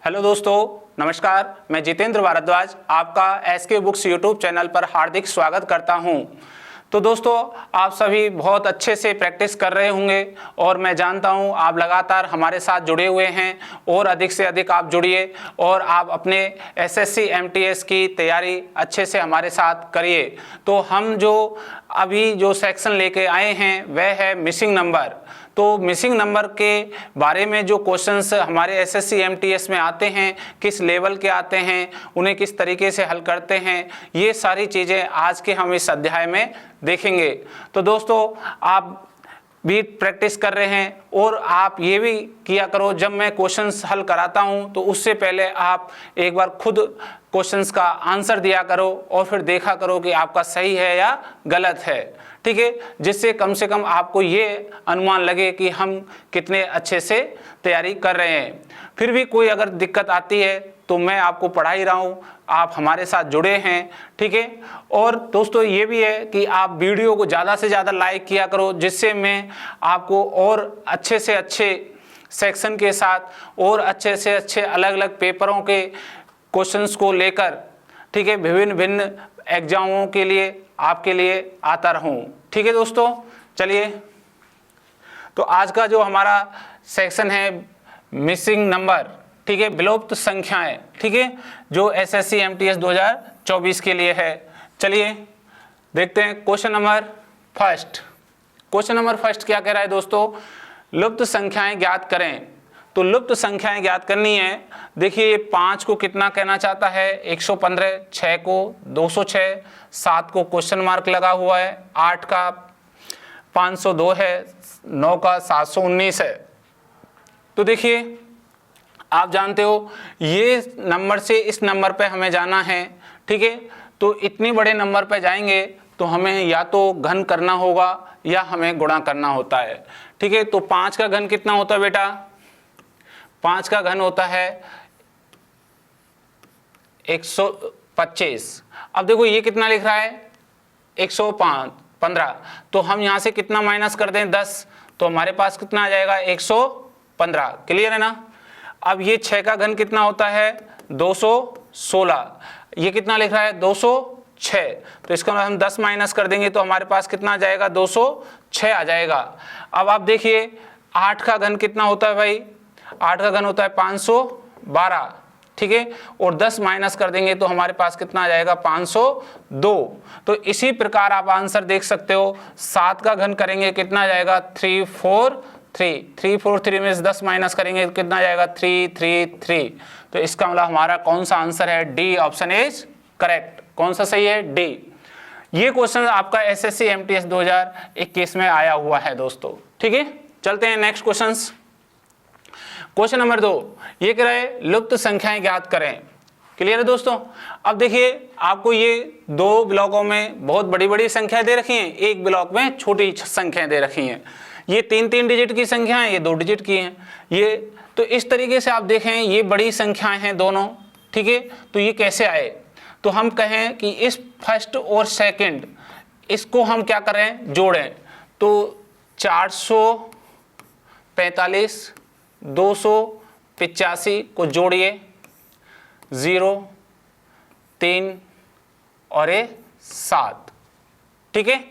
Hello दोस्तों, नमस्कार। मैं जितेंद्र भारद्वाज आपका एसके बुक्स यूट्यूब चैनल पर हार्दिक स्वागत करता हूं। तो दोस्तों, आप सभी बहुत अच्छे से प्रैक्टिस कर रहे होंगे और मैं जानता हूं आप लगातार हमारे साथ जुड़े हुए हैं और अधिक से अधिक आप जुड़िए और आप अपने एसएससी एमटीएस की तैयारी अच्छे से हमारे साथ करिए। तो हम जो अभी जो सेक्शन लेके आए हैं वह है मिसिंग नंबर। तो मिसिंग नंबर के बारे में जो क्वेश्चंस हमारे एसएससी एमटीएस में आते हैं, किस लेवल के आते हैं, उन्हें किस तरीके से हल करते हैं, ये सारी चीज़ें आज के हम इस अध्याय में देखेंगे। तो दोस्तों, आप भी प्रैक्टिस कर रहे हैं और आप ये भी किया करो, जब मैं क्वेश्चंस हल कराता हूं तो उससे पहले आप एक बार खुद क्वेश्चंस का आंसर दिया करो और फिर देखा करो कि आपका सही है या गलत है। ठीक है, जिससे कम से कम आपको ये अनुमान लगे कि हम कितने अच्छे से तैयारी कर रहे हैं। फिर भी कोई अगर दिक्कत आती है तो मैं आपको पढ़ा ही रहा हूँ, आप हमारे साथ जुड़े हैं। ठीक है, और दोस्तों ये भी है कि आप वीडियो को ज़्यादा से ज़्यादा लाइक किया करो, जिससे मैं आपको और अच्छे से अच्छे सेक्शन के साथ और अच्छे से अच्छे अलग अलग पेपरों के क्वेश्चंस को लेकर, ठीक है, विभिन्न एग्जामों के लिए आपके लिए आता रहूं। ठीक है दोस्तों, चलिए। तो आज का जो हमारा सेक्शन है मिसिंग नंबर, ठीक है, विलुप्त संख्याएं, ठीक है, जो एसएससी एमटीएस 2024 के लिए है। चलिए देखते हैं question number first. Question number first क्या कह रहा है दोस्तों? लुप्त संख्याएं ज्ञात करें। तो लुप्त संख्याएं ज्ञात करनी है। देखिए, ये 5 को कितना कहना चाहता है? 115, 6 को 206, 7 को क्वेश्चन मार्क लगा हुआ है, 8 का 502 है, 9 का 719 है। तो देखिए, आप जानते हो ये नंबर से इस नंबर पे हमें जाना है। ठीक है, तो इतने बड़े नंबर पे जाएंगे तो हमें या तो घन करना होगा या हमें गुणा करना होता है। ठीक है, तो 5 का घन कितना होता है बेटा? 5 का घन होता है 125। अब देखो ये कितना लिख रहा है? 115। तो हम यहाँ से कितना माइनस कर दें? 10। तो हमारे पास कितना आ जाएगा? 115। क्लियर है ना? अब ये 6 का घन कितना होता है? 216। ये कितना लिख रहा है? 206। तो इसका हम 10 माइनस कर देंगे तो हमारे पास कितना आ जाएगा? 206 आ जाएगा। अब आप देखिए 8 का घन कितना होता है भाई? 8 का घन होता है 512। ठीक है, और 10 माइनस कर देंगे तो हमारे पास कितना आ जाएगा? 502। तो इसी प्रकार आप आंसर देख सकते हो। 7 का घन करेंगे कितना आ जाएगा? 343 में से 10 माइनस करेंगे तो कितना आ जाएगा? 333। तो इसका मतलब हमारा कौन सा आंसर है? D option is correct. कौन सा सही है? डी। ये क्वेश्चन आपका एसएससी एमटीएस 2021 में आया हुआ है दोस्तों। ठीक है, चलते हैं नेक्स्ट क्वेश्चन। क्वेश्चन नंबर 2 ये कह रहा है लुप्त संख्याएं ज्ञात करें। क्लियर है दोस्तों? अब देखिए, आपको ये 2 ब्लॉकों में बहुत बड़ी बड़ी संख्याएं दे रखी हैं, एक ब्लॉक में छोटी संख्याएं दे रखी हैं। ये 3-3 डिजिट की संख्या है, ये 2 डिजिट की हैं। ये तो इस तरीके से आप देखें, ये बड़ी संख्याएं हैं दोनों। ठीक है, तो ये कैसे आए? तो हम कहें कि इस फर्स्ट और सेकंड इसको हम क्या करें? जोड़ें। तो 445 285 को जोड़िए, 0 3 और 7। ठीक है,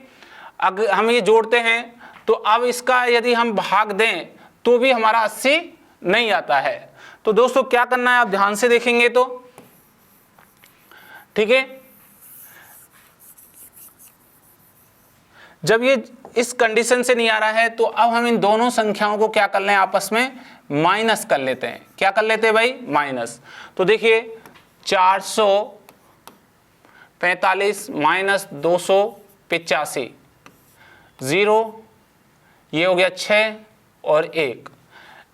अगर हम ये जोड़ते हैं तो अब इसका यदि हम भाग दें तो भी हमारा 80 नहीं आता है। तो दोस्तों क्या करना है, आप ध्यान से देखेंगे तो, ठीक है, जब ये इस कंडीशन से नहीं आ रहा है तो अब हम इन दोनों संख्याओं को क्या कर लें? आपस में माइनस कर लेते हैं। क्या कर लेते हैं भाई? माइनस। तो देखिए 445 माइनस 285, 0, ये हो गया 6 और 1,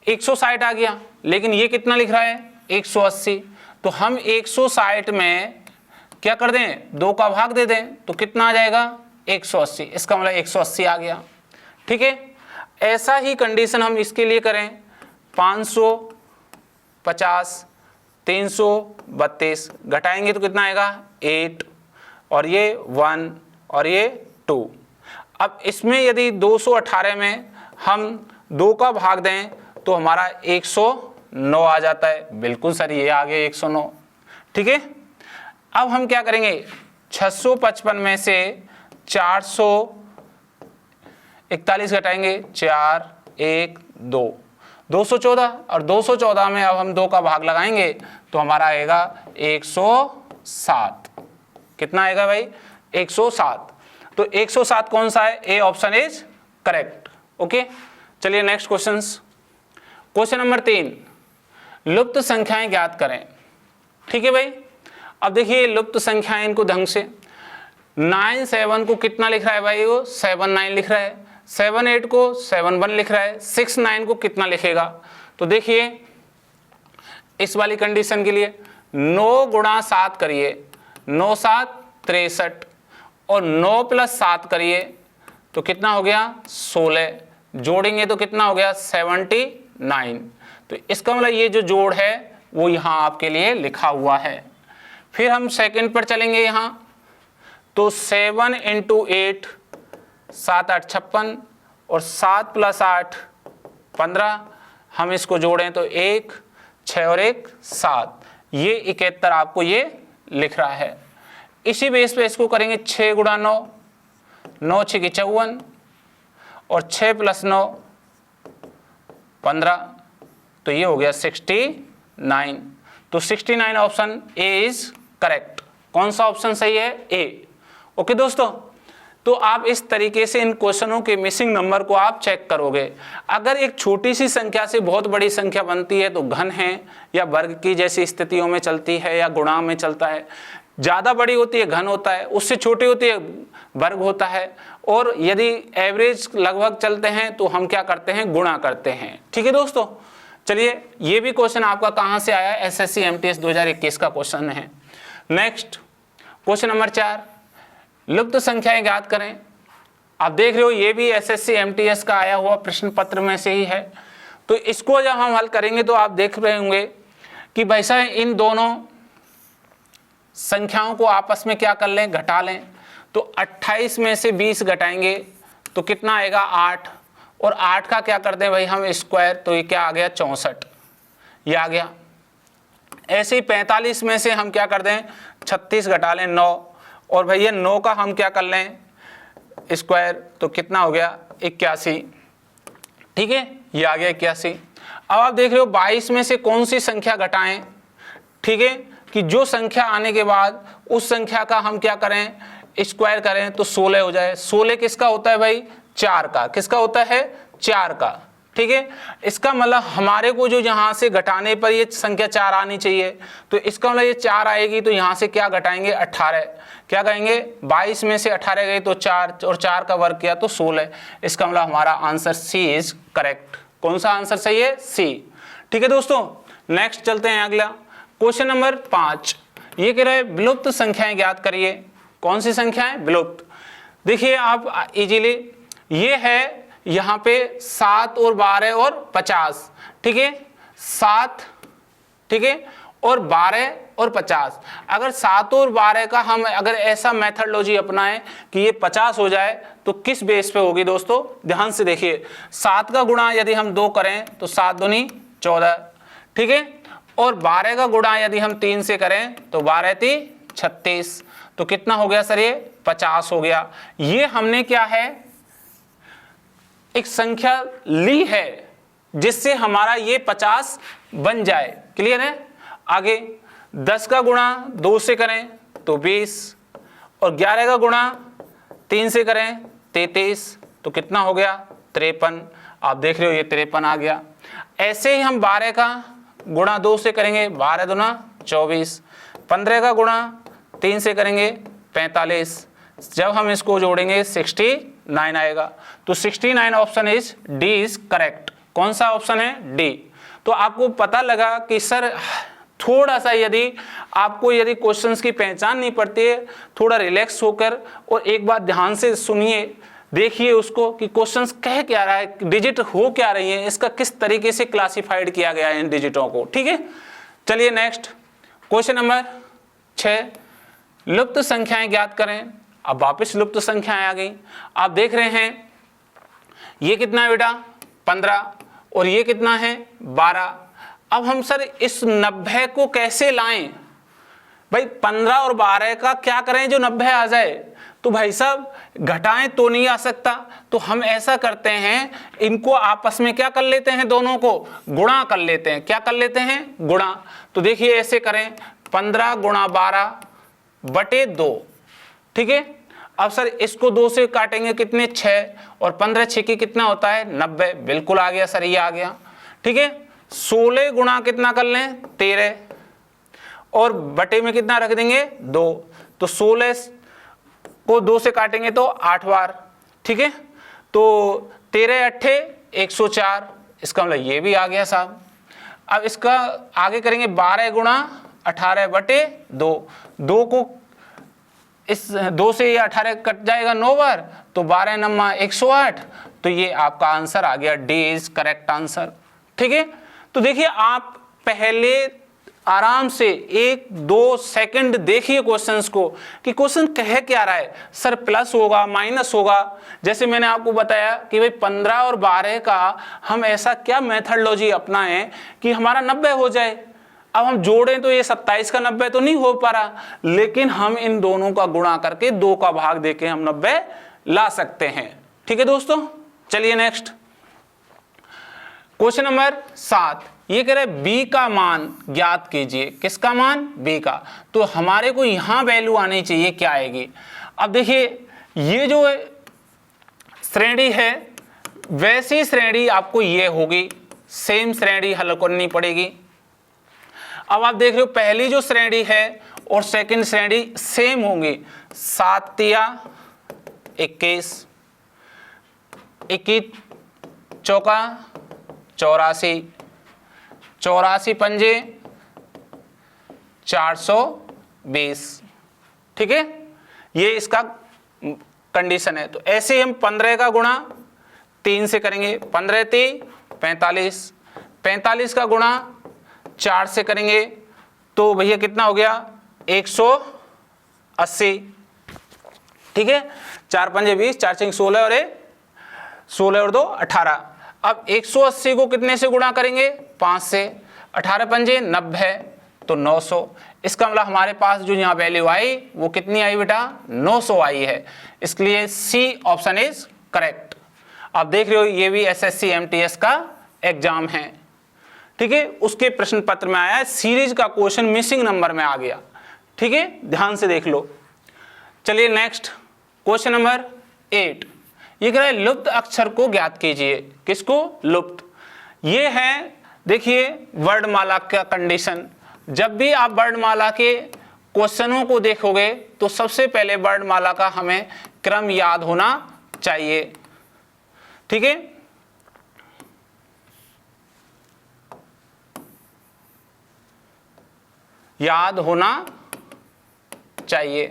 160 आ गया। लेकिन ये कितना लिख रहा है? 180। तो हम 160 में क्या कर दें? 2 का भाग दे दें तो कितना आ जाएगा? 180। इसका मतलब 180 आ गया। ठीक है, ऐसा ही कंडीशन हम इसके लिए करें। 550 332 घटाएंगे तो कितना आएगा? 8 और ये 1 और ये 2। अब इसमें यदि 218 में हम 2 का भाग दें तो हमारा 9 आ जाता है। बिल्कुल सर, ये आ गया 109। ठीक है, अब हम क्या करेंगे, 655 में से 441 घटाएंगे, 4 1 2 214, और 214 में अब हम 2 का भाग लगाएंगे तो हमारा आएगा 107। कितना आएगा भाई, 107। तो 107 कौन सा है, A option is correct. Okay, चलिए नेक्स्ट क्वेश्चन। क्वेश्चन नंबर 3, लुप्त संख्याएं ज्ञात करें। ठीक है भाई, अब देखिए लुप्त संख्याएं, इनको ढंग से 97 को कितना लिख रहा है भाई, वो 79 लिख रहा है, 78 को 71 लिख रहा है, 69 को कितना लिखेगा। तो देखिए इस वाली कंडीशन के लिए 9 गुणा 7 करिए, 9 7 63, और 9 प्लस 7 करिए तो कितना हो गया 16, जोड़ेंगे तो कितना हो गया 79। तो इसका मतलब ये जो जोड़ है वो यहाँ आपके लिए लिखा हुआ है। फिर हम सेकंड पर चलेंगे यहाँ, तो 7 × 8 7 8 56, और 7 + 8 15, हम इसको जोड़ें तो 1 6 और 1 7, ये 71 आपको ये लिख रहा है। इसी बेस पे इसको करेंगे 6 × 9, 9 6 54, और 6 + 9 15, तो ये हो गया 69। तो 69 ऑप्शन ए इज करेक्ट। कौन सा ऑप्शन सही है, ए। ओके दोस्तों, तो आप इस तरीके से इन क्वेश्चनों के मिसिंग नंबर को आप चेक करोगे। अगर एक छोटी सी संख्या से बहुत बड़ी संख्या बनती है तो घन है या वर्ग की जैसी स्थितियों में चलती है या गुणा में चलता है, ज़्यादा बड़ी होती है घन होता है, उससे छोटी होती है वर्ग होता है, और यदि एवरेज लगभग चलते हैं तो हम क्या करते हैं, गुणा करते हैं। ठीक है दोस्तों, चलिए ये भी क्वेश्चन आपका कहाँ से आया, एसएससी एमटीएस 2021 का क्वेश्चन है। नेक्स्ट क्वेश्चन नंबर 4, लुप्त संख्याएं ज्ञात करें। आप देख रहे हो ये भी एसएससी एमटीएस का आया हुआ प्रश्न पत्र में से ही है। तो इसको जब हम हल करेंगे तो आप देख रहे होंगे कि भाई साहब इन दोनों संख्याओं को आपस में क्या कर लें, घटा लें। तो 28 में से 20 घटाएंगे तो कितना आएगा 8, और 8 का क्या कर दें भाई हम स्क्वायर, तो ये क्या आ गया 64, ये आ गया। ऐसे ही 45 में से हम क्या कर दें 36 घटा लें 9, और भैया 9 का हम क्या कर लें स्क्वायर, तो कितना हो गया 81। ठीक है, ये आ गया 81। अब आप देख रहे हो 22 में से कौन सी संख्या घटाएं। ठीक है, कि जो संख्या आने के बाद उस संख्या का हम क्या करें स्क्वायर करें तो 16 हो जाए। 16 किसका होता है भाई, 4 का। किसका होता है, 4 का। ठीक है, इसका मतलब हमारे को जो यहाँ से घटाने पर ये संख्या 4 आनी चाहिए, तो इसका मतलब ये 4 आएगी, तो यहाँ से क्या घटाएंगे 18। क्या कहेंगे 22 में से 18 गए तो 4, और 4 का वर्ग किया तो 16। इसका मतलब हमारा आंसर सी इज करेक्ट। कौन सा आंसर सही है, सी। ठीक है दोस्तों, नेक्स्ट चलते हैं अगला क्वेश्चन नंबर 5। ये कह रहे हैं विलुप्त संख्याएं ज्ञात करिए। कौन सी संख्याएं, विलुप्त। देखिए आप इजीली, ये है यहाँ पे 7 और 12 और 50। ठीक है, 7 ठीक है और 12 और 50। अगर 7 और 12 का हम अगर ऐसा मेथडोलॉजी अपनाएं कि ये 50 हो जाए तो किस बेस पे होगी दोस्तों, ध्यान से देखिए। 7 का गुणा यदि हम 2 करें तो 7 दूनी 14। ठीक है, और 12 का गुणा यदि हम 3 से करें तो 12 × 3 = 36। तो कितना हो गया सर, ये 50 हो गया। ये हमने क्या है एक संख्या ली है जिससे हमारा ये 50 बन जाए। क्लियर है। आगे 10 का गुणा 2 से करें तो 20, और 11 का गुणा 3 से करें 33, तो कितना हो गया 53। आप देख रहे हो ये 53 आ गया। ऐसे ही हम 12 का गुणा 2 से करेंगे, 12 दूना 24, 15 का गुणा 3 से करेंगे 45, जब हम इसको जोड़ेंगे 69 आएगा। तो 69 option is D is correct. कौन सा ऑप्शन है, डी। तो आपको पता लगा कि सर थोड़ा सा यदि आपको यदि क्वेश्चंस की पहचान नहीं पड़ती है, थोड़ा रिलैक्स होकर और एक बार ध्यान से सुनिए, देखिए उसको कि क्वेश्चंस कह क्या रहा है, डिजिट हो क्या रही है, इसका किस तरीके से क्लासिफाइड किया गया है इन डिजिटों को। ठीक है, चलिए नेक्स्ट क्वेश्चन नंबर 6, लुप्त संख्याएं ज्ञात करें। अब वापस लुप्त संख्याएं आ गई। आप देख रहे हैं ये कितना है बेटा 15, और ये कितना है 12। अब हम सर इस 90 को कैसे लाएं? भाई 15 और 12 का क्या करें जो 90 आ जाए? तो भाई साहब घटाएं तो नहीं आ सकता, तो हम ऐसा करते हैं, इनको आपस में क्या कर लेते हैं, दोनों को गुणा कर लेते हैं। क्या कर लेते हैं? गुणा। तो देखिए ऐसे करें, 15 गुणा 12 बटे 2, ठीक है। अब सर इसको 2 से काटेंगे कितने, 6, और 15 6 की कितना होता है, 90। बिल्कुल आ गया सर, ये आ गया, ठीक है। 16 गुणा कितना कर लें, 13, और बटे में कितना रख देंगे, 2। तो 16 को 2 से काटेंगे तो 8 बार, ठीक है। तो 13 अट्ठे 104, इसका मतलब ये भी आ गया साहब। अब इसका आगे करेंगे, 12 गुणा 18 बटे 2, 2 को इस 2 से ये 18 कट जाएगा 9 बार, तो 12 नम्मा 108। तो ये आपका आंसर आ गया, डी इज करेक्ट आंसर, ठीक है। तो देखिए आप पहले आराम से 1-2 सेकंड देखिए क्वेश्चंस को कि क्वेश्चन कह क्या रहा है। सर प्लस होगा, माइनस होगा, जैसे मैंने आपको बताया कि भाई 15 और 12 का हम ऐसा क्या मेथडोलॉजी अपनाएं कि हमारा 90 हो जाए। अब हम जोड़ें तो ये 27 का 90 तो नहीं हो पा रहा, लेकिन हम इन दोनों का गुणा करके 2 का भाग देके हम 90 ला सकते हैं, ठीक है दोस्तों। चलिए नेक्स्ट क्वेश्चन नंबर 7, ये कह रहे हैं b का मान ज्ञात कीजिए। किसका मान? b का। तो हमारे को यहां वैल्यू आनी चाहिए, क्या आएगी? अब देखिए ये जो श्रेणी है वैसी श्रेणी आपको ये होगी, सेम श्रेणी हल करनी पड़ेगी। अब आप देख रहे हो पहली जो श्रेणी है और सेकंड श्रेणी सेम होंगी। 7 तिया 21, 21 चौका 84, 84 पंजे 420, ठीक है। ये इसका कंडीशन है। तो ऐसे ही हम 15 का गुणा 3 से करेंगे, 15 3 45, 45 का गुणा 4 से करेंगे तो भैया कितना हो गया, 180, ठीक है। 4 पंजे 20, 4 6 16 और 16 और 2 18। अब 180 को कितने से गुणा करेंगे, 5 से, 18 पंजे 90, तो 900। इसका मतलब हमारे पास जो यहाँ वैल्यू आई वो कितनी आई बेटा, 900 आई है। इसलिए सी ऑप्शन इज करेक्ट। आप देख रहे हो ये भी एसएससी एमटीएस का एग्जाम है, ठीक है। उसके प्रश्न पत्र में आया है, सीरीज का क्वेश्चन मिसिंग नंबर में आ गया, ठीक है, ध्यान से देख लो। चलिए नेक्स्ट क्वेश्चन नंबर 8, ये कह रहा है लुप्त अक्षर को ज्ञात कीजिए। किसको? लुप्त। ये है देखिए वर्णमाला का कंडीशन। जब भी आप वर्णमाला के क्वेश्चनों को देखोगे तो सबसे पहले वर्णमाला का हमें क्रम याद होना चाहिए, ठीक है। याद होना चाहिए।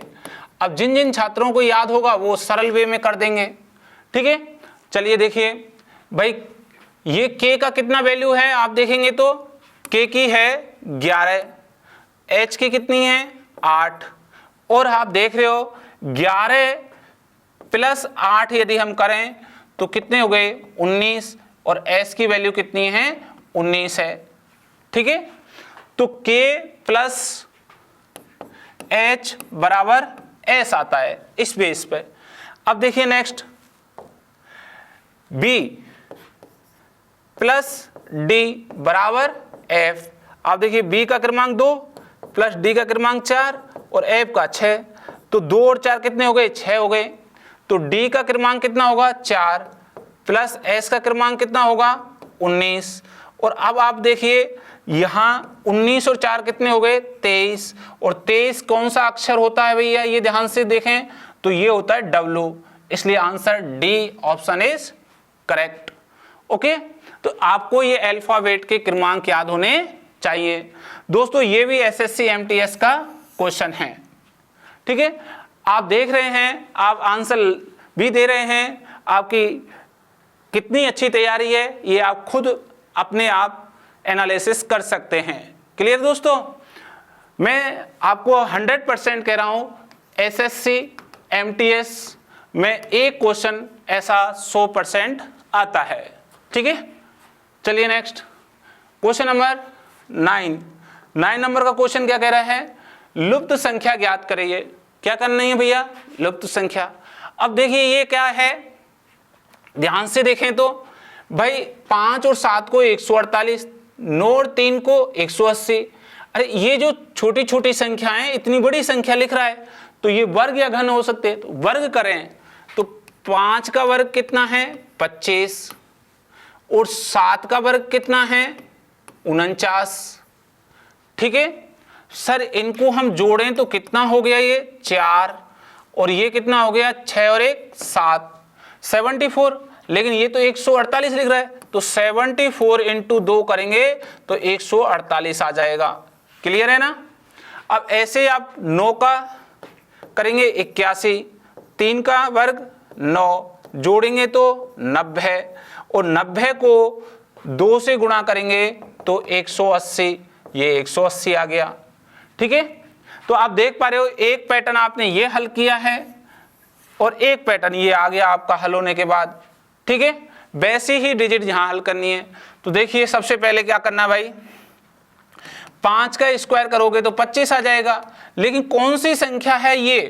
अब जिन जिन छात्रों को याद होगा वो सरल वे में कर देंगे, ठीक है। चलिए देखिए भाई ये k का कितना वैल्यू है, आप देखेंगे तो k की है 11, h की कितनी है 8, और आप देख रहे हो 11 प्लस 8 यदि हम करें तो कितने हो गए 19, और s की वैल्यू कितनी है 19 है, ठीक है। तो k प्लस h बराबर s आता है इस बेस पे। अब देखिए नेक्स्ट b प्लस d बराबर f। आप देखिए b का क्रमांक 2 प्लस d का क्रमांक 4 और f का 6, तो 2 और 4 कितने हो गए 6 हो गए। तो d का क्रमांक कितना होगा 4 प्लस s का क्रमांक कितना होगा 19। और अब आप देखिए यहाँ 19 और 4 कितने हो गए 23, और 23 कौन सा अक्षर होता है भैया, ये ध्यान से देखें तो ये होता है W। इसलिए answer D option is correct, okay. तो आपको ये अल्फाबेट के क्रमांक याद होने चाहिए दोस्तों। ये भी एसएससी एमटीएस का क्वेश्चन है, ठीक है। आप देख रहे हैं, आप आंसर भी दे रहे हैं, आपकी कितनी अच्छी तैयारी है ये आप खुद अपने आप एनालिसिस कर सकते हैं। क्लियर दोस्तों? मैं आपको 100% कह रहा हूं एसएससी एमटीएस में एक क्वेश्चन ऐसा 100% आता है, ठीक है। चलिए नेक्स्ट क्वेश्चन नंबर 9 नंबर का क्वेश्चन क्या कह रहा है, लुप्त संख्या ज्ञात करिए। क्या करना है भैया, लुप्त संख्या। अब देखिए ये क्या है, ध्यान से देखें तो भाई 5 और 7 को 148, 9 और 3 को 180। अरे ये जो छोटी छोटी संख्याएं इतनी बड़ी संख्या लिख रहा है, तो ये वर्ग या घन हो सकते हैं। तो वर्ग करें तो 5 का वर्ग कितना है 25, और 7 का वर्ग कितना है 49। ठीक है सर, इनको हम जोड़ें तो कितना हो गया, ये 4, और ये कितना हो गया 6 और 1 7, 74। लेकिन ये तो 148 लिख रहा है, तो 74 इंटू 2 करेंगे तो 148 आ जाएगा। क्लियर है ना। अब ऐसे आप 9 का करेंगे 81, 3 का वर्ग 9, जोड़ेंगे तो 90, और 90 को 2 से गुणा करेंगे तो 180, ये 180 आ गया। ठीक है, तो आप देख पा रहे हो एक पैटर्न आपने ये हल किया है और एक पैटर्न ये आ गया आपका हल होने के बाद। ठीक है, वैसे ही डिजिट यहां हल करनी है। तो देखिए सबसे पहले क्या करना भाई, 5 का स्क्वायर करोगे तो 25 आ जाएगा। लेकिन कौन सी संख्या है ये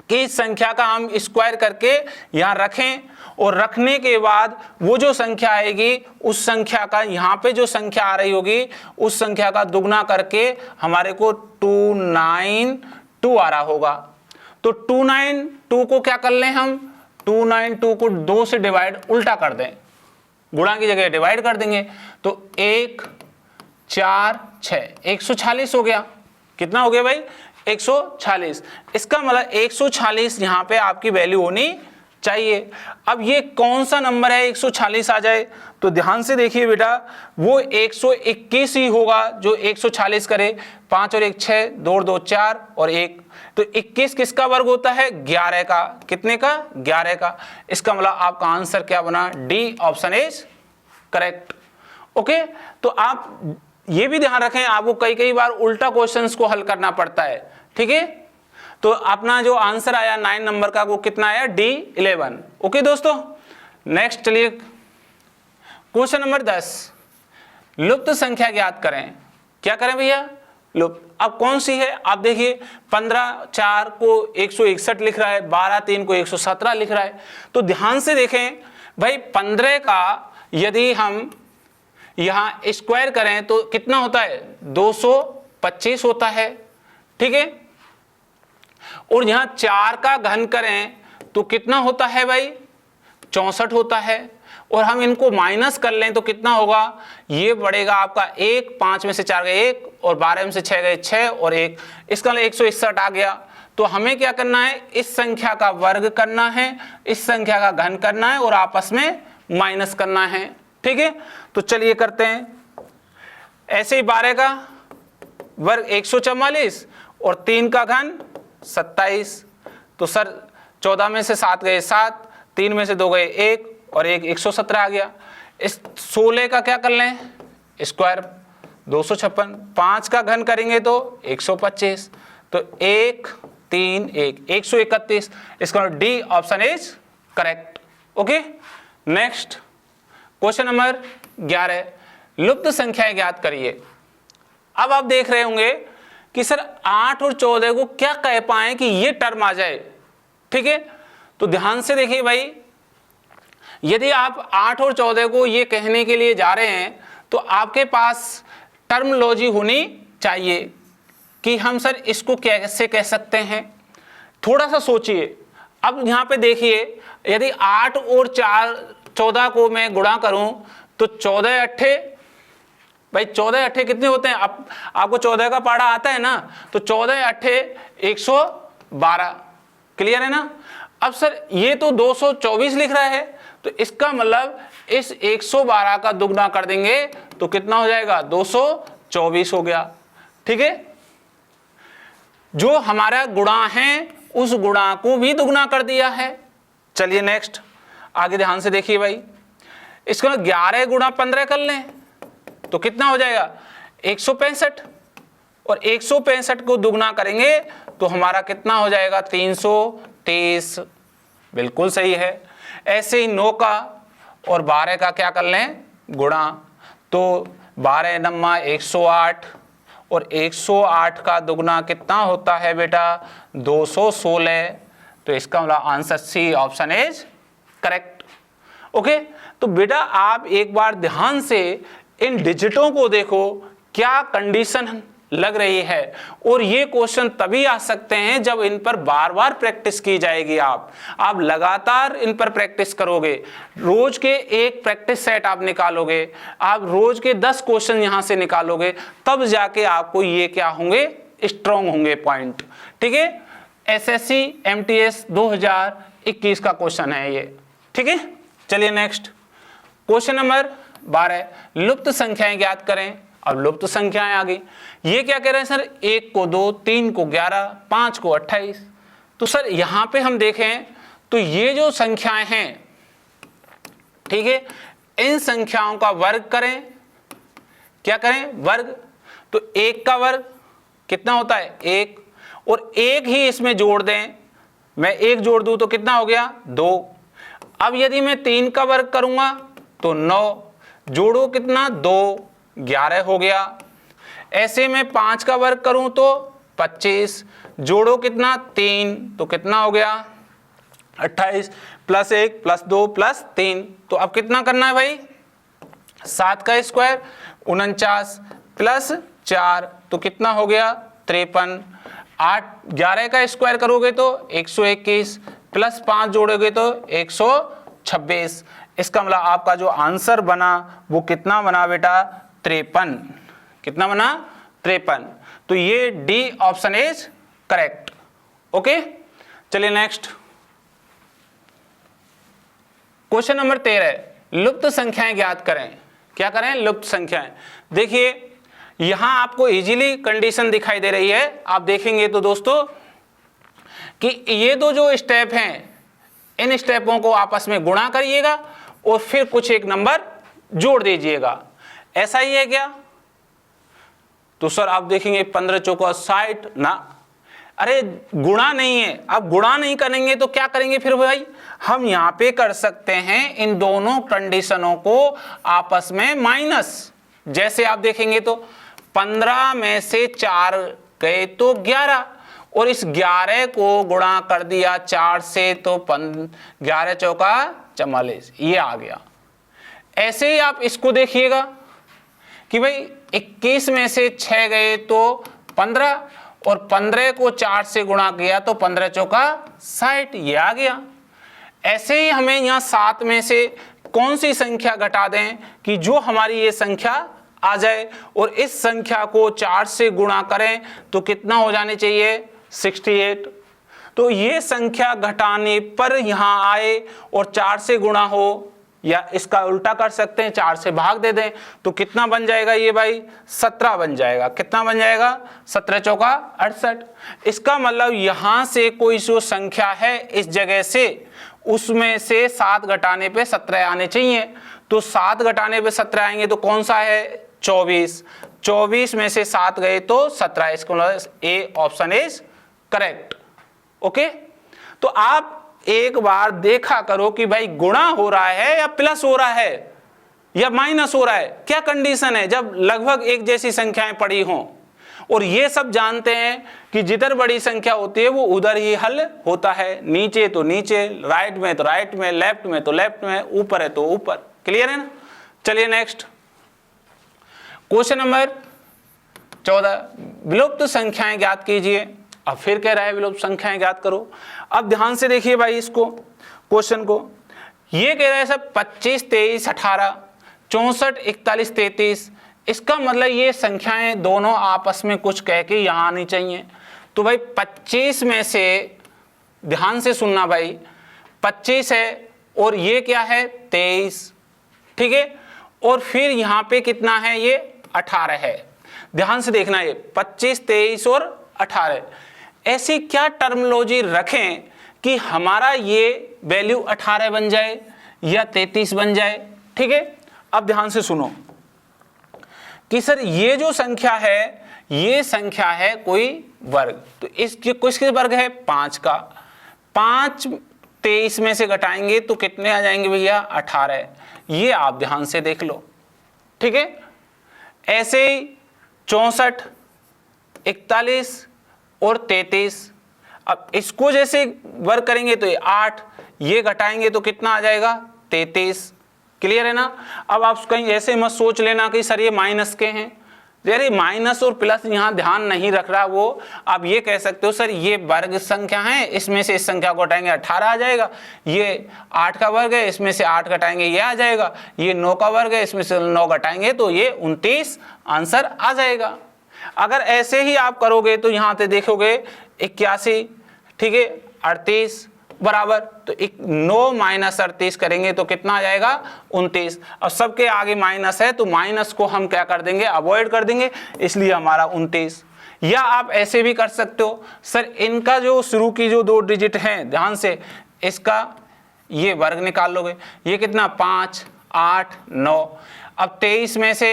कि इस संख्या का हम स्क्वायर करके यहां रखें, और रखने के बाद वो जो संख्या आएगी उस संख्या का यहाँ पे जो संख्या आ रही होगी उस संख्या का दुगना करके हमारे को 292 आ रहा होगा। तो 292 को क्या कर लें हम, 292 को 2 से डिवाइड उल्टा कर दें, गुणा की जगह डिवाइड कर देंगे तो 1 4 6 146 हो गया। कितना हो गया भाई 146। इसका मतलब 146 यहाँ पे आपकी वैल्यू होनी चाहिए। अब ये कौन सा नंबर है 146 आ जाए, तो ध्यान से देखिए बेटा, वो 121 ही होगा जो 146 करे। 5 और 1 6, 2 और 2 4 और 1, तो 21 किसका वर्ग होता है 11 का। कितने का 11 का। इसका मतलब आपका आंसर क्या बना, D option is correct. Okay, तो आप ये भी ध्यान रखें आपको कई बार उल्टा क्वेश्चंस को हल करना पड़ता है। ठीक है, तो अपना जो आंसर आया 9 नंबर का वो कितना आया D11। ओके दोस्तों, नेक्स्ट चलिए क्वेश्चन नंबर 10, लुप्त संख्या ज्ञात करें। क्या करें भैया, लुप्त। अब कौन सी है, आप देखिए 15 4 को 161 लिख रहा है, 12 3 को 117 लिख रहा है। तो ध्यान से देखें भाई, 15 का यदि हम यहां स्क्वायर करें तो कितना होता है 225 होता है। ठीक है, और यहां 4 का घन करें तो कितना होता है भाई 64 होता है। और हम इनको माइनस कर लें तो कितना होगा, ये बढ़ेगा आपका 1, 5 में से 4 गए 1, और 12 में से 6 गए 6 और 1, इसका 161 आ गया। तो हमें क्या करना है, इस संख्या का वर्ग करना है, इस संख्या का घन करना है और आपस में माइनस करना है। ठीक है, तो चलिए करते हैं। ऐसे ही 12 का वर्ग 144 और 3 का घन 27। तो सर 14 में से 7 गए 7, 3 में से 2 गए 1 और 1 117 आ गया। इस 16 का क्या कर लें स्क्वायर 256, 5 का घन करेंगे तो 125, तो 1 3 1 131। इसका D option is correct. Okay, next question number 11, लुप्त संख्याएं ज्ञात करिए। अब आप देख रहे होंगे कि सर 8 और 14 को क्या कह पाए कि ये टर्म आ जाए। ठीक है, तो ध्यान से देखिए भाई, यदि आप 8 और 14 को ये कहने के लिए जा रहे हैं तो आपके पास टर्मोलॉजी होनी चाहिए कि हम सर इसको कैसे कह सकते हैं। थोड़ा सा सोचिए। अब यहाँ पे देखिए, यदि 8 और 14 को मैं गुणा करूं तो 14 अट्ठे भाई 14 अट्ठे कितने होते हैं, आपको 14 का पढ़ा आता है ना, तो 14 अट्ठे 112। क्लियर है ना। अब सर ये तो 224 लिख रहा है, तो इसका मतलब इस 112 का दुगना कर देंगे तो कितना हो जाएगा 224 हो गया। ठीक है, जो हमारा गुणा है उस गुणा को भी दुगना कर दिया है। चलिए नेक्स्ट आगे ध्यान से देखिए भाई, इसका 11 गुणा 15 कर लें तो कितना हो जाएगा 165, और 165 को दुगना करेंगे तो हमारा कितना हो जाएगा 323। बिल्कुल सही है। ऐसे ही 9 का और 12 का क्या कर लें गुणा, तो 12 नम्मा 108 और 108 का दुगना कितना होता है बेटा 216। तो इसका मतलब answer C option is correct. Okay, तो बेटा आप एक बार ध्यान से इन डिजिटों को देखो क्या कंडीशन लग रही है, और ये क्वेश्चन तभी आ सकते हैं जब इन पर बार बार प्रैक्टिस की जाएगी। आप लगातार इन पर प्रैक्टिस करोगे, रोज के एक प्रैक्टिस सेट आप निकालोगे, आप रोज के 10 क्वेश्चन यहां से निकालोगे, तब जाके आपको ये क्या होंगे, स्ट्रॉन्ग होंगे पॉइंट। ठीक है, एसएससी एमटीएस 2021 का क्वेश्चन है ये। ठीक है, चलिए नेक्स्ट क्वेश्चन नंबर 12, लुप्त संख्याएं ज्ञात करें। अब लुप्त संख्याएं आ गई, ये क्या कह रहे हैं सर, 1 को 2, 3 को 11, 5 को 28। तो सर यहां पे हम देखें तो ये जो संख्याएं हैं, ठीक है, इन संख्याओं का वर्ग करें। क्या करें, वर्ग। तो 1 का वर्ग कितना होता है 1, और 1 ही इसमें जोड़ दें, मैं 1 जोड़ दूं तो कितना हो गया 2। अब यदि मैं 3 का वर्ग करूंगा तो 9, जोड़ो कितना 2, 11 हो गया। ऐसे में 5 का वर्ग करूं तो 25, जोड़ो कितना 3, तो कितना हो गया 28, प्लस 1 प्लस 2 प्लस 3। तो अब कितना करना है भाई, 7 का स्क्वायर 49 प्लस 4 तो कितना हो गया 53। 11 का स्क्वायर करोगे तो 121 प्लस 5 जोड़ोगे तो 126। इसका मतलब आपका जो आंसर बना वो कितना बना बेटा 53। कितना बना 53। तो ये D option is correct. Okay, चलिए नेक्स्ट क्वेश्चन नंबर 13, लुप्त संख्याएं ज्ञात करें। क्या करें, लुप्त संख्याएं। देखिए यहां आपको इजीली कंडीशन दिखाई दे रही है। आप देखेंगे तो दोस्तों कि ये दो जो स्टेप हैं, इन स्टेपों को आपस में गुणा करिएगा और फिर कुछ एक नंबर जोड़ दीजिएगा। ऐसा ही है क्या, तो सर आप देखेंगे 15 चौका 60 ना, अरे गुणा नहीं है। अब गुणा नहीं करेंगे तो क्या करेंगे फिर भाई, हम यहां पे कर सकते हैं इन दोनों कंडीशनों को आपस में माइनस। जैसे आप देखेंगे तो 15 में से 4 गए तो 11, और इस 11 को गुणा कर दिया 4 से तो 11 चौका 44, ये आ गया। ऐसे ही आप इसको देखिएगा कि भाई 21 में से 6 गए तो 15, और 15 को 4 से गुणा किया तो 15 चौका 60, ये आ गया। ऐसे ही हमें यहाँ 7 में से कौन सी संख्या घटा दें कि जो हमारी ये संख्या आ जाए, और इस संख्या को 4 से गुणा करें तो कितना हो जाने चाहिए 68। तो ये संख्या घटाने पर यहाँ आए और 4 से गुणा हो, या इसका उल्टा कर सकते हैं 4 से भाग दे दें तो कितना बन जाएगा ये भाई 17 बन जाएगा। कितना बन जाएगा 17 चौका 68। इसका मतलब यहां से कोई जो संख्या है इस जगह से, उसमें से 7 घटाने पे 17 आने चाहिए। तो 7 घटाने पे 17 आएंगे तो कौन सा है 24। 24 में से 7 गए तो 17। इसका मतलब A option is correct. Okay, तो आप एक बार देखा करो कि भाई गुणा हो रहा है या प्लस हो रहा है या माइनस हो रहा है, क्या कंडीशन है जब लगभग एक जैसी संख्याएं पड़ी हों। और ये सब जानते हैं कि जिधर बड़ी संख्या होती है वो उधर ही हल होता है, नीचे तो नीचे, राइट में तो राइट में, लेफ्ट में तो लेफ्ट में, ऊपर है तो ऊपर। क्लियर है ना। चलिए नेक्स्ट क्वेश्चन नंबर 14, विलुप्त संख्याएं ज्ञात कीजिए। अब फिर कह रहा है विलुप्त संख्याएं ज्ञात करो। अब ध्यान से देखिए भाई इसको, क्वेश्चन को। ये कह रहा है सब 25 23 18 64 41 33। इसका मतलब ये संख्याएं दोनों आपस में कुछ कह के यहां आनी चाहिए। तो भाई 25 में से, ध्यान से सुनना भाई, 25 है और ये क्या है 23, ठीक है, और फिर यहां पे कितना है ये 18 है। ध्यान से देखना, ये 25 23 और 18, ऐसी क्या टर्मिनोलॉजी रखें कि हमारा ये वैल्यू 18 बन जाए या 33 बन जाए। ठीक है, अब ध्यान से सुनो कि सर ये जो संख्या है, ये संख्या है कोई वर्ग, तो इसके किसके वर्ग है 5 का। 5 23 में से घटाएंगे तो कितने आ जाएंगे भैया 18। ये आप ध्यान से देख लो। ठीक है, ऐसे ही 64, 41 और 33। अब इसको जैसे वर्क करेंगे तो ये 8, ये घटाएंगे तो कितना आ जाएगा 33। क्लियर है ना। अब आप कहीं ऐसे मत सोच लेना कि सर ये माइनस के हैं, यार ये माइनस और प्लस यहाँ ध्यान नहीं रख रहा वो। आप ये कह सकते हो सर ये वर्ग संख्या है, इसमें से इस संख्या को घटाएंगे 18 आ जाएगा, ये 8 का वर्ग है इसमें से 8 घटाएंगे ये आ जाएगा, ये 9 का वर्ग है इसमें से 9 घटाएंगे तो ये 29 आंसर आ जाएगा। अगर ऐसे ही आप करोगे तो यहाँ से देखोगे 81, ठीक है, 38 बराबर, तो 9 माइनस 38 करेंगे तो कितना आ जाएगा 29। अब सबके आगे माइनस है तो माइनस को हम क्या कर देंगे, अवॉइड कर देंगे, इसलिए हमारा 29। या आप ऐसे भी कर सकते हो सर इनका जो शुरू की जो 2 डिजिट हैं, ध्यान से इसका ये वर्ग निकाल लोगे, ये कितना 5, 8, 9। अब 23 में से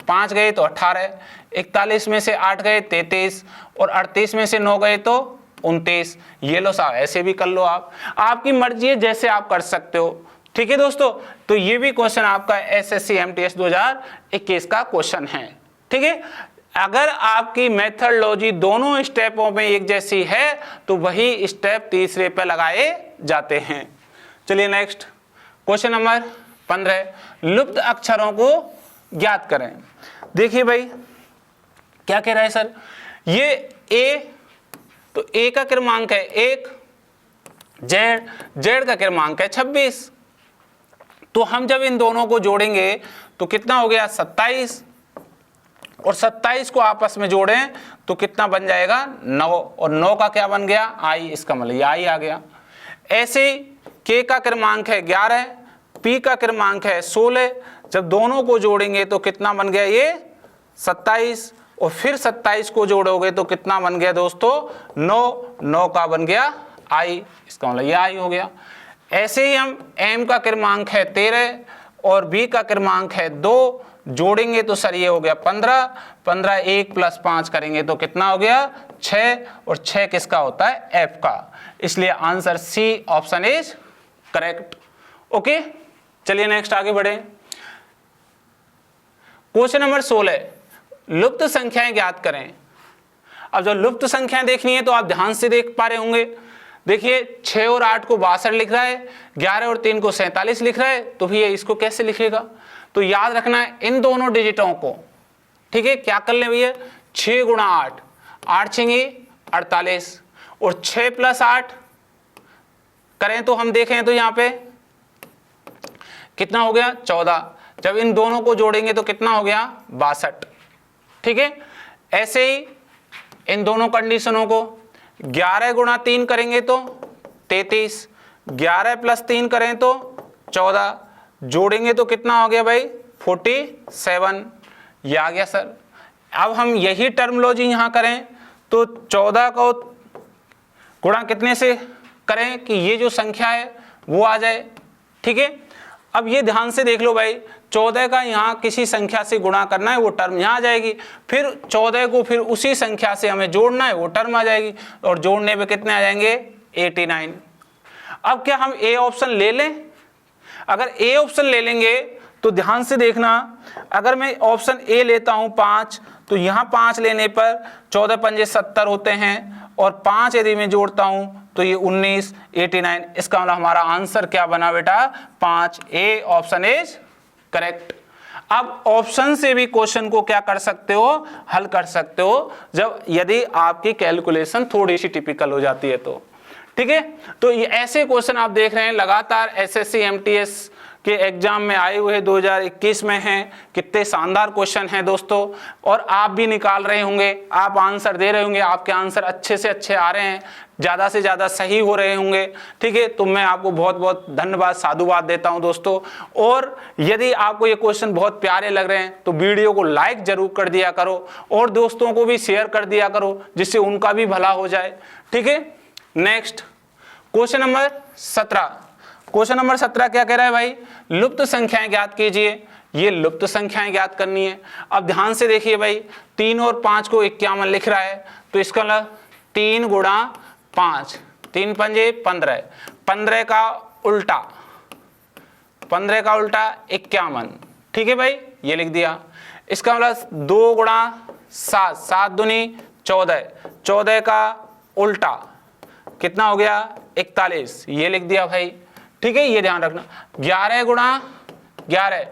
5 गए तो 18, 41 में से 8 गए 33 और 38 में से 9 गए तो 29। ये लो साहब, ऐसे भी कर लो आप, आपकी मर्जी है, जैसे आप कर सकते हो। ठीक है दोस्तों, तो ये भी क्वेश्चन आपका एसएससी एमटीएस 2021 का क्वेश्चन है। ठीक है, अगर आपकी मेथडोलॉजी दोनों स्टेपों में एक जैसी है तो वही स्टेप तीसरे पे लगाए जाते हैं। चलिए नेक्स्ट क्वेश्चन नंबर 15, लुप्त अक्षरों को ज्ञात करें। देखिए भाई क्या कह रहा है सर, ये ए, तो ए का क्रमांक है 1, जेड का क्रमांक है 26। तो हम जब इन दोनों को जोड़ेंगे तो कितना हो गया 27, और 27 को आपस में जोड़ें तो कितना बन जाएगा 9, और 9 का क्या बन गया आई, इसका मतलब आई आ गया। ऐसे के का क्रमांक है 11, पी का क्रमांक है 16, जब दोनों को जोड़ेंगे तो कितना बन गया ये 27, और फिर 27 को जोड़ोगे तो कितना बन गया दोस्तों 9 का बन गया आई, इसका मतलब ये आई हो गया। ऐसे ही हम एम का क्रमांक है 13 और बी का क्रमांक है 2, जोड़ेंगे तो सर ये हो गया 15, 1 + 5 करेंगे तो कितना हो गया 6, और 6 किसका होता है एफ का, इसलिए answer C option is correct. Okay, चलिए नेक्स्ट आगे बढ़े। क्वेश्चन नंबर 16, लुप्त संख्याएं ज्ञात करें। अब जो लुप्त संख्याएं देखनी है तो आप ध्यान से देख पा रहे होंगे। देखिए 6 और 8 को 62 लिख रहा है, 11 और 3 को 47 लिख रहा है, तो भैया इसको कैसे लिखेगा। तो याद रखना है इन दोनों डिजिटों को, ठीक है, क्या कर लें भैया 6 × 8, 8 छेंगे 48, और 6 + 8 करें तो हम देखें तो यहाँ पे कितना हो गया 14, जब इन दोनों को जोड़ेंगे तो कितना हो गया 62। ठीक है, ऐसे ही इन दोनों कंडीशनों को 11 × 3 करेंगे तो 33, 11 + 3 करें तो 14, जोड़ेंगे तो कितना हो गया भाई 47, ये आ गया सर। अब हम यही टर्मिनोलॉजी यहाँ करें तो 14 को गुणा कितने से करें कि ये जो संख्या है वो आ जाए। ठीक है, अब ये ध्यान से देख लो भाई, 14 का यहाँ किसी संख्या से गुणा करना है वो टर्म यहाँ आ जाएगी, फिर 14 को फिर उसी संख्या से हमें जोड़ना है वो टर्म आ जाएगी, और जोड़ने पे कितने आ जाएंगे 89। अब क्या हम ए ऑप्शन ले लें, अगर ए ऑप्शन ले लेंगे तो ध्यान से देखना, अगर मैं ऑप्शन ए लेता हूँ 5, तो यहाँ 5 लेने पर 14 × 5 = 70 होते हैं, और 5 यदि मैं जोड़ता हूँ तो ये 19, 89, इसका मतलब हमारा आंसर क्या बना बेटा 5, ए ऑप्शन इज करेक्ट। अब ऑप्शन से भी क्वेश्चन को क्या कर सकते हो, हल कर सकते हो, जब यदि आपकी कैलकुलेशन थोड़ी सी टिपिकल हो जाती है तो। ठीक है, तो ये ऐसे क्वेश्चन आप देख रहे हैं लगातार एसएससी एमटीएस के एग्जाम में आए हुए 2021 में हैं, कितने शानदार क्वेश्चन हैं दोस्तों, और आप भी निकाल रहे होंगे, आप आंसर दे रहे होंगे, आपके आंसर अच्छे से अच्छे आ रहे हैं, ज़्यादा से ज़्यादा सही हो रहे होंगे। ठीक है, तो मैं आपको बहुत बहुत धन्यवाद साधुवाद देता हूं दोस्तों। और यदि आपको ये क्वेश्चन बहुत प्यारे लग रहे हैं तो वीडियो को लाइक जरूर कर दिया करो, और दोस्तों को भी शेयर कर दिया करो, जिससे उनका भी भला हो जाए। ठीक है, next question number 17। Question number 17 क्या कह रहा है भाई, लुप्त संख्याएं ज्ञात कीजिए। ये लुप्त संख्याएं ज्ञात करनी है। अब ध्यान से देखिए भाई, 3 और 5 को 51 लिख रहा है, तो इसका मतलब 3 × 5, 3 × 5 = 15, 15 का उल्टा 51। ठीक है भाई, ये लिख दिया। इसका मतलब 2 गुणा 7, 7 दूनी 14, 14 का उल्टा कितना हो गया 41, ये लिख दिया भाई। ठीक है, ये ध्यान रखना। 11 गुणा 11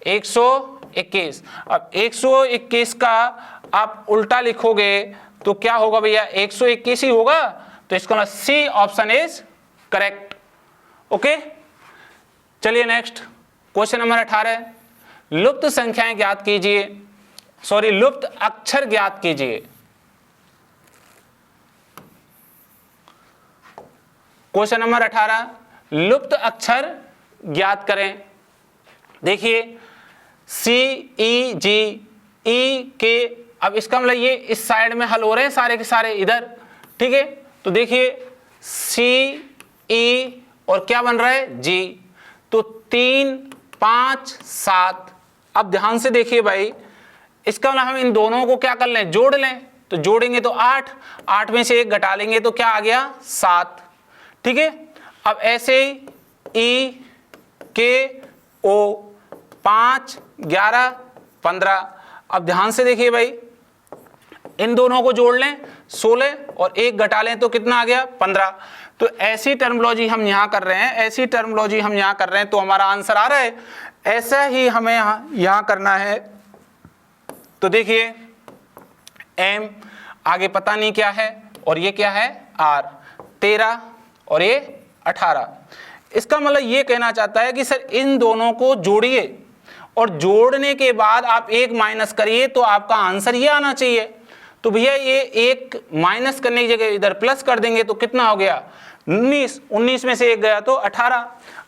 121। अब 121 का आप उल्टा लिखोगे तो क्या होगा भैया 121 ही होगा, तो इसका मतलब C option is correct. Okay, चलिए नेक्स्ट क्वेश्चन नंबर 18, लुप्त संख्याएं ज्ञात कीजिए, सॉरी लुप्त अक्षर ज्ञात कीजिए। क्वेश्चन नंबर 18, लुप्त अक्षर ज्ञात करें। देखिए सी ई जी ई के, अब इसका मतलब ये इस साइड में हल हो रहे हैं सारे के सारे इधर। ठीक है, तो देखिए सी ई और क्या बन रहा है जी, तो 3 5 7। अब ध्यान से देखिए भाई, इसका मतलब हम इन दोनों को क्या कर लें, जोड़ लें। तो जोड़ेंगे तो 8, 8 में से 1 घटा लेंगे तो क्या आ गया 7। ठीक है, अब ऐसे ही ई के ओ 5 11 15। अब ध्यान से देखिए भाई, इन दोनों को जोड़ लें 16 और 1 घटा लें तो कितना आ गया 15। तो ऐसी टर्मिनोलॉजी हम यहाँ कर रहे हैं, ऐसी टर्मिनोलॉजी हम यहाँ कर रहे हैं, तो हमारा आंसर आ रहा है। ऐसा ही हमें यहाँ करना है। तो देखिए एम आगे पता नहीं क्या है, और ये क्या है आर, 13 और ये 18। इसका मतलब ये कहना चाहता है कि सर इन दोनों को जोड़िए और जोड़ने के बाद आप 1 माइनस करिए तो आपका आंसर ये आना चाहिए। तो भैया ये 1 माइनस करने की जगह इधर प्लस कर देंगे तो कितना हो गया 19, 19 में से 1 गया तो 18।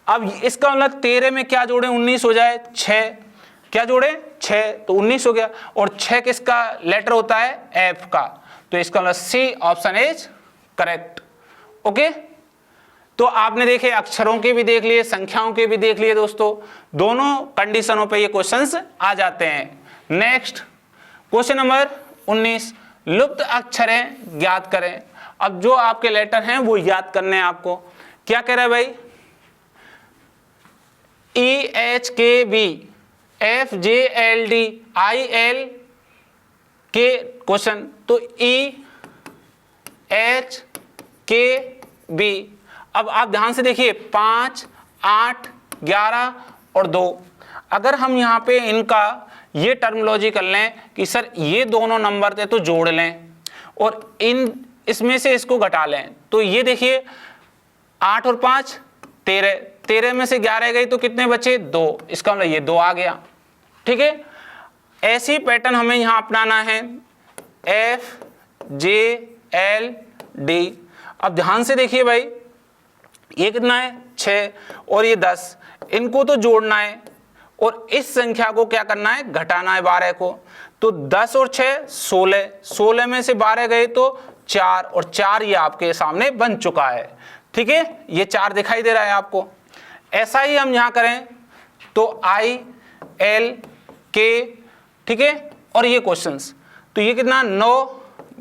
अब इसका मतलब 13 में क्या जोड़े 19 हो जाए 6, क्या जोड़े 6 तो 19 हो गया। और 6 किसका लेटर होता है एफ का, तो इसका मतलब C option is correct. Okay, तो आपने देखे अक्षरों के भी देख लिए, संख्याओं के भी देख लिए दोस्तों, दोनों कंडीशनों पे ये क्वेश्चंस आ जाते हैं। नेक्स्ट क्वेश्चन नंबर 19, लुप्त अक्षरें ज्ञात करें। अब जो आपके लेटर हैं वो याद करने हैं आपको। क्या कह रहा है भाई, E H K B F J L D I L के क्वेश्चन, तो ई एच के बी। अब आप ध्यान से देखिए 5 8 11 और 2। अगर हम यहाँ पे इनका ये टर्मिनोलॉजी कर लें कि सर ये दोनों नंबर थे तो जोड़ लें और इन इसमें से इसको घटा लें, तो ये देखिए 8 और 5 13, 13 में से 11 गई तो कितने बचे 2, इसका मतलब ये 2 आ गया। ठीक है, ऐसी पैटर्न हमें यहाँ अपनाना है, एफ जे एल डी। अब ध्यान से देखिए भाई, ये कितना है 6 और ये 10, इनको तो जोड़ना है और इस संख्या को क्या करना है घटाना है 12 को। तो 10 और 6 16, 16 में से 12 गए तो 4 और 4 ये आपके सामने बन चुका है। ठीक है, ये 4 दिखाई दे रहा है आपको। ऐसा ही हम यहाँ करें तो आई एल के, ठीक है, और ये क्वेश्चंस, तो ये कितना 9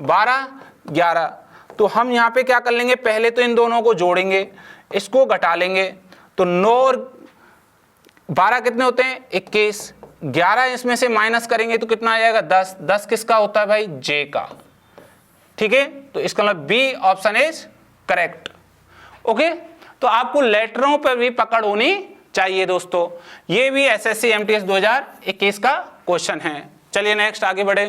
12 11। तो हम यहाँ पे क्या कर लेंगे, पहले तो इन दोनों को जोड़ेंगे, इसको घटा लेंगे, तो 9 और 12 कितने होते हैं 21, 11 इसमें से माइनस करेंगे तो कितना आ जाएगा 10, 10 किसका होता है भाई जे का। ठीक है, तो इसका मतलब B option is correct. Okay, तो आपको लेटरों पर भी पकड़ होनी चाहिए दोस्तों। ये भी एसएससी एमटीएस 2021 का क्वेश्चन है। चलिए नेक्स्ट आगे बढ़े।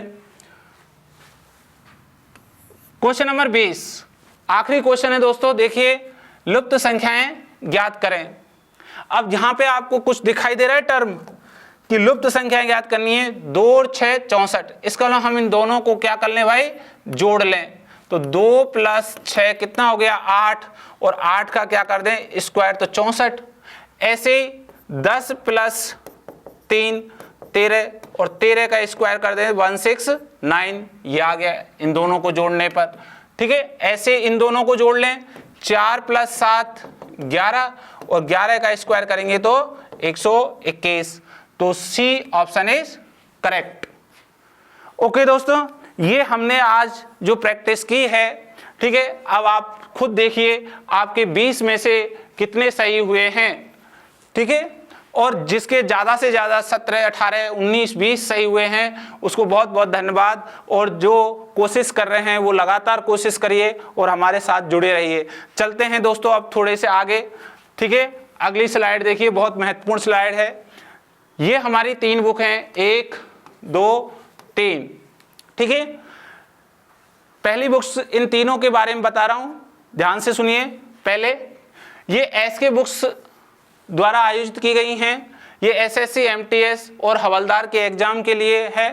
क्वेश्चन नंबर 20 आखिरी क्वेश्चन है दोस्तों। देखिए लुप्त संख्याएं ज्ञात करें। अब यहां पे आपको कुछ दिखाई दे रहा है टर्म कि लुप्त संख्याएं ज्ञात करनी है, 2 और 6 64। इसका मतलब हम इन दोनों को क्या कर लें भाई जोड़ लें, तो 2 प्लस 6 कितना हो गया 8, और 8 का क्या कर दें स्क्वायर तो 64। ऐसे ही 10 प्लस 3 13 और 13 का स्क्वायर कर दें 169, ये आ गया इन दोनों को जोड़ने पर। ठीक है, ऐसे इन दोनों को जोड़ लें, 4 प्लस 7 11 और 11 का स्क्वायर करेंगे तो 121। तो C option is correct. Okay दोस्तों, ये हमने आज जो प्रैक्टिस की है। ठीक है, अब आप खुद देखिए आपके 20 में से कितने सही हुए हैं। ठीक है, और जिसके ज़्यादा से ज़्यादा 17, 18, 19, 20 सही हुए हैं उसको बहुत बहुत धन्यवाद। और जो कोशिश कर रहे हैं वो लगातार कोशिश करिए और हमारे साथ जुड़े रहिए। चलते हैं दोस्तों अब थोड़े से आगे, ठीक है। अगली स्लाइड देखिए, बहुत महत्वपूर्ण स्लाइड है। ये हमारी 3 बुक हैं, 1, 2, 3, ठीक है। पहली बुक्स इन तीनों के बारे में बता रहा हूं, ध्यान से सुनिए। पहले ये एसके बुक्स द्वारा आयोजित की गई हैं। ये एसएससी, एमटीएस और हवलदार के एग्जाम के लिए है।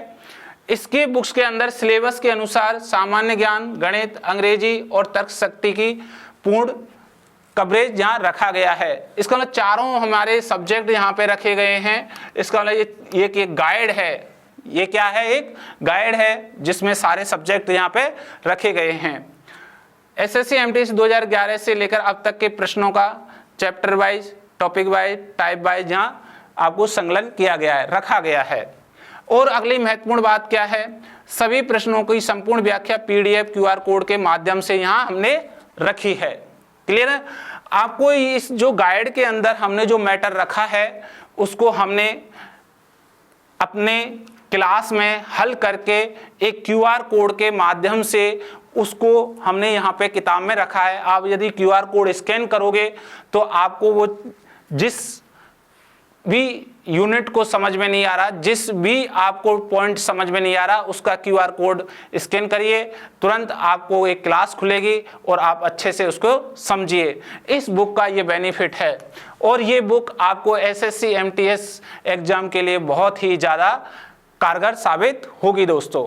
इसके बुक्स के अंदर सिलेबस के अनुसार सामान्य ज्ञान, गणित, अंग्रेजी और तर्क शक्ति की पूर्ण कवरेज यहाँ रखा गया है। इसका मतलब चारों हमारे सब्जेक्ट यहाँ पे रखे गए हैं। इसका मतलब ये एक गाइड है। ये क्या है? एक गाइड है जिसमें सारे सब्जेक्ट यहाँ पे रखे गए हैं। एसएससी एमटीएस 2011 से लेकर अब तक के प्रश्नों का chapter wise, topic wise, type wise यहाँ आपको संकलन किया गया है, रखा गया है। और अगली महत्वपूर्ण बात क्या है? सभी प्रश्नों की संपूर्ण व्याख्या पीडीएफ क्यूआर कोड के माध्यम से यहाँ हमने रखी है। क्लियर है? आपको इस जो गाइड के अंदर हमने जो मैटर रखा है उसको हमने अपने क्लास में हल करके एक क्यूआर कोड के माध्यम से उसको हमने यहाँ पे किताब में रखा है। आप यदि क्यूआर कोड स्कैन करोगे तो आपको वो जिस भी यूनिट को समझ में नहीं आ रहा, जिस भी आपको पॉइंट समझ में नहीं आ रहा, उसका क्यूआर कोड स्कैन करिए, तुरंत आपको एक क्लास खुलेगी और आप अच्छे से उसको समझिए। इस बुक का ये बेनिफिट है और ये बुक आपको एसएससी एमटीएस एग्जाम के लिए बहुत ही ज़्यादा कारगर साबित होगी दोस्तों।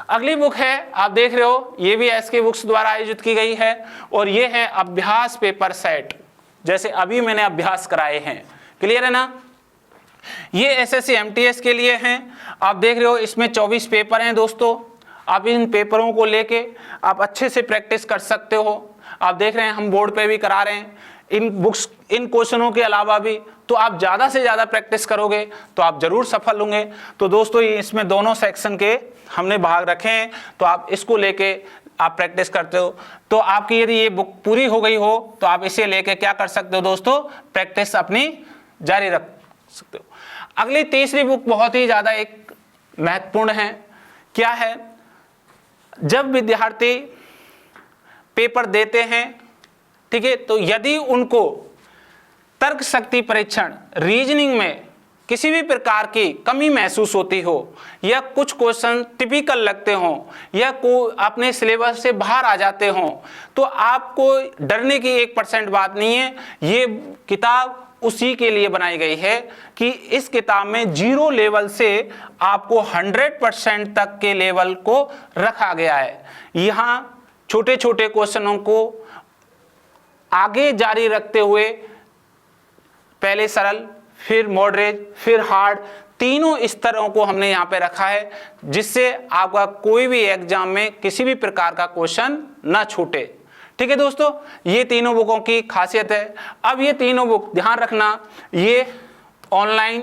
अगली बुक है, आप देख रहे हो, ये भी एसके बुक्स द्वारा आयोजित की गई है और ये है अभ्यास पेपर सेट, जैसे अभी मैंने अभ्यास कराए हैं। क्लियर है ना? ये एसएससी एमटीएस के लिए हैं। आप देख रहे हो इसमें 24 पेपर हैं दोस्तों। आप इन पेपरों को लेके आप अच्छे से प्रैक्टिस कर सकते हो। आप देख रहे हैं हम बोर्ड पे भी करा रहे हैं इन बुक्स, इन क्वेश्चनों के अलावा भी। तो आप ज़्यादा से ज़्यादा प्रैक्टिस करोगे तो आप ज़रूर सफल होंगे। तो दोस्तों इसमें दोनों सेक्शन के हमने भाग रखे हैं, तो आप इसको लेके आप प्रैक्टिस करते हो तो आपकी यदि ये बुक पूरी हो गई हो तो आप इसे लेके क्या कर सकते हो दोस्तों? प्रैक्टिस अपनी जारी रख सकते हो। अगली तीसरी बुक बहुत ही ज़्यादा एक महत्वपूर्ण है। क्या है? जब विद्यार्थी पेपर देते हैं, ठीक है, तो यदि उनको तर्क शक्ति परीक्षण, रीजनिंग में किसी भी प्रकार की कमी महसूस होती हो या कुछ क्वेश्चन टिपिकल लगते हों या को अपने सिलेबस से बाहर आ जाते हों, तो आपको डरने की 1% बात नहीं है। ये किताब उसी के लिए बनाई गई है कि इस किताब में 0 लेवल से आपको 100% तक के लेवल को रखा गया है। यहाँ छोटे छोटे क्वेश्चनों को आगे जारी रखते हुए पहले सरल, फिर मॉडरेट, फिर हार्ड, तीनों स्तरों को हमने यहाँ पे रखा है जिससे आपका कोई भी एग्जाम में किसी भी प्रकार का क्वेश्चन ना छूटे। ठीक है दोस्तों, ये तीनों बुकों की खासियत है। अब ये तीनों बुक ध्यान रखना, ये ऑनलाइन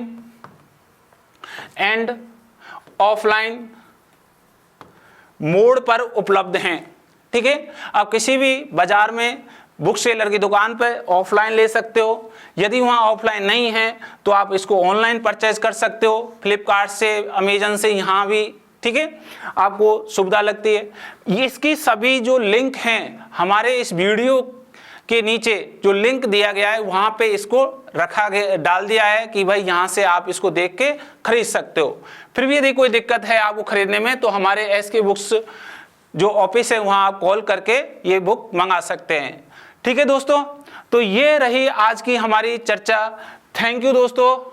एंड ऑफलाइन मोड पर उपलब्ध हैं। ठीक है, आप किसी भी बाजार में बुक सेलर की दुकान पर ऑफलाइन ले सकते हो। यदि वहाँ ऑफलाइन नहीं है तो आप इसको ऑनलाइन परचेज कर सकते हो, फ्लिपकार्ट से, अमेजन से, यहाँ भी। ठीक है, आपको सुविधा लगती है। इसकी सभी जो लिंक हैं हमारे इस वीडियो के नीचे जो लिंक दिया गया है वहाँ पे इसको रखा गया, डाल दिया है कि भाई यहाँ से आप इसको देख के खरीद सकते हो। फिर भी यदि कोई दिक्कत है आपको खरीदने में तो हमारे एसके बुक्स जो ऑफिस है वहाँ आप कॉल करके ये बुक मंगा सकते हैं। ठीक है दोस्तों, तो ये रही आज की हमारी चर्चा। थैंक यू दोस्तों।